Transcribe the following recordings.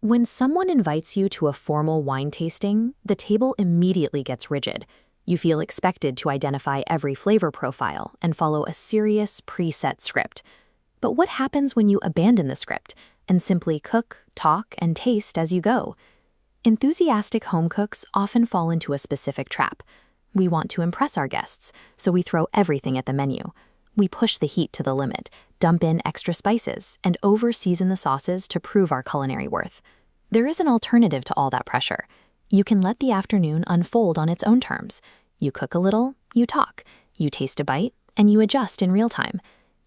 When someone invites you to a formal wine tasting, the table immediately gets rigid. You feel expected to identify every flavor profile and follow a serious, preset script. But what happens when you abandon the script and simply cook, talk, and taste as you go? Enthusiastic home cooks often fall into a specific trap. We want to impress our guests, so we throw everything at the menu. We push the heat to the limit, dump in extra spices, and over-season the sauces to prove our culinary worth. There is an alternative to all that pressure. You can let the afternoon unfold on its own terms. You cook a little, you talk, you taste a bite, and you adjust in real time.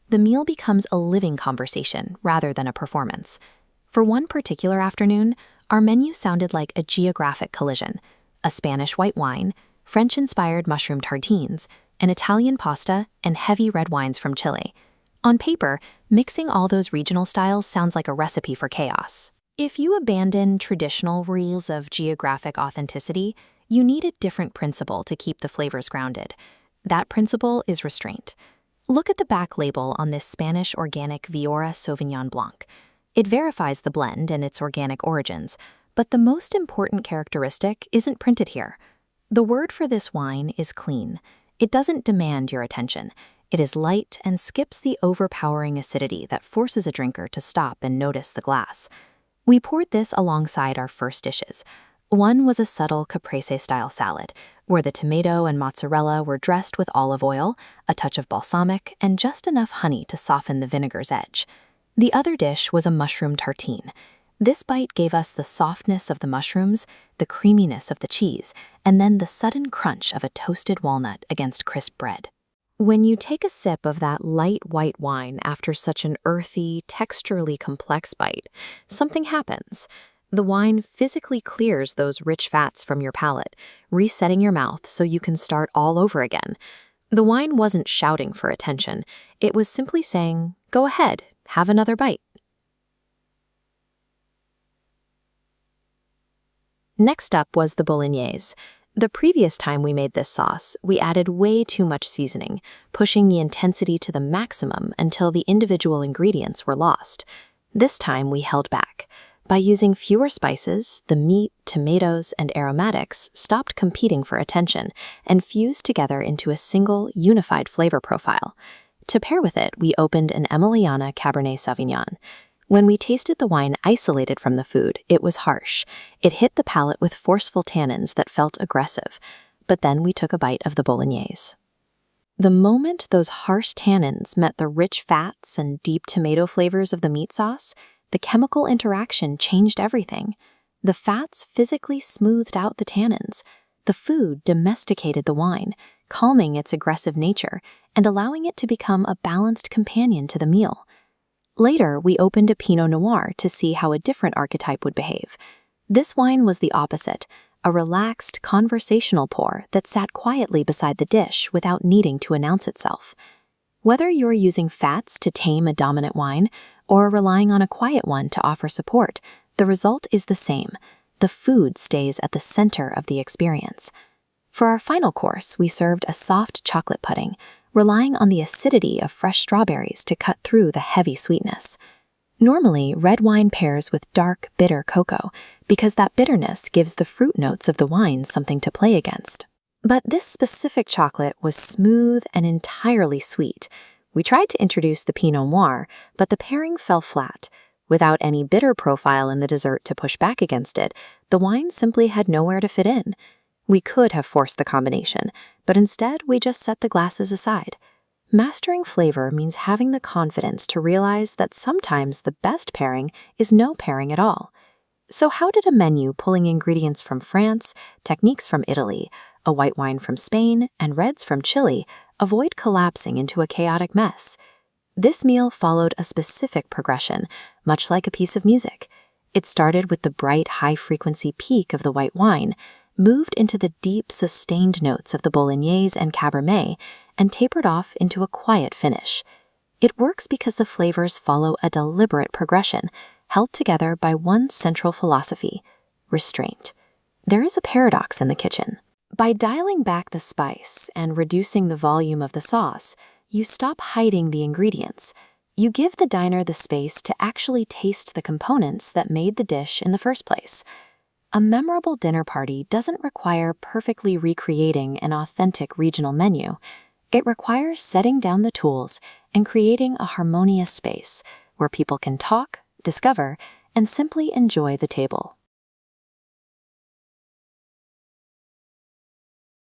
The meal becomes a living conversation rather than a performance. For one particular afternoon, our menu sounded like a geographic collision: a Spanish white wine, French-inspired mushroom tartines, an Italian pasta, and heavy red wines from Chile. On paper, mixing all those regional styles sounds like a recipe for chaos. If you abandon traditional rules of geographic authenticity, you need a different principle to keep the flavors grounded. That principle is restraint. Look at the back label on this Spanish organic Viura Sauvignon Blanc. It verifies the blend and its organic origins, but the most important characteristic isn't printed here. The word for this wine is clean. It doesn't demand your attention. It is light and skips the overpowering acidity that forces a drinker to stop and notice the glass. We poured this alongside our first dishes. One was a subtle caprese-style salad, where the tomato and mozzarella were dressed with olive oil, a touch of balsamic, and just enough honey to soften the vinegar's edge. The other dish was a mushroom tartine. This bite gave us the softness of the mushrooms, the creaminess of the cheese, and then the sudden crunch of a toasted walnut against crisp bread. When you take a sip of that light white wine after such an earthy, texturally complex bite, something happens. The wine physically clears those rich fats from your palate, resetting your mouth so you can start all over again. The wine wasn't shouting for attention. It was simply saying, "Go ahead, have another bite." Next up was the bolognese. The previous time we made this sauce, we added way too much seasoning, pushing the intensity to the maximum until the individual ingredients were lost. This time we held back. By using fewer spices, the meat, tomatoes, and aromatics stopped competing for attention and fused together into a single, unified flavor profile. To pair with it, we opened an Emiliana Cabernet Sauvignon. When we tasted the wine isolated from the food, it was harsh. It hit the palate with forceful tannins that felt aggressive. But then we took a bite of the bolognese. The moment those harsh tannins met the rich fats and deep tomato flavors of the meat sauce, the chemical interaction changed everything. The fats physically smoothed out the tannins. The food domesticated the wine, calming its aggressive nature and allowing it to become a balanced companion to the meal. Later, we opened a Pinot Noir to see how a different archetype would behave. This wine was the opposite, a relaxed, conversational pour that sat quietly beside the dish without needing to announce itself. Whether you're using fats to tame a dominant wine or relying on a quiet one to offer support, the result is the same. The food stays at the center of the experience. For our final course, we served a soft chocolate pudding, relying on the acidity of fresh strawberries to cut through the heavy sweetness. Normally, red wine pairs with dark, bitter cocoa because that bitterness gives the fruit notes of the wine something to play against. But this specific chocolate was smooth and entirely sweet. We tried to introduce the Pinot Noir, but the pairing fell flat. Without any bitter profile in the dessert to push back against it, the wine simply had nowhere to fit in. We could have forced the combination, but instead we just set the glasses aside. Mastering flavor means having the confidence to realize that sometimes the best pairing is no pairing at all. So how did a menu pulling ingredients from France, techniques from Italy, a white wine from Spain, and reds from Chile avoid collapsing into a chaotic mess? This meal followed a specific progression, much like a piece of music. It started with the bright, high-frequency peak of the white wine, moved into the deep, sustained notes of the bolognese and cabernet, and tapered off into a quiet finish. It works because the flavors follow a deliberate progression, held together by one central philosophy: restraint. There is a paradox in the kitchen. By dialing back the spice and reducing the volume of the sauce, you stop hiding the ingredients. You give the diner the space to actually taste the components that made the dish in the first place. A memorable dinner party doesn't require perfectly recreating an authentic regional menu. It requires setting down the tools and creating a harmonious space where people can talk, discover, and simply enjoy the table.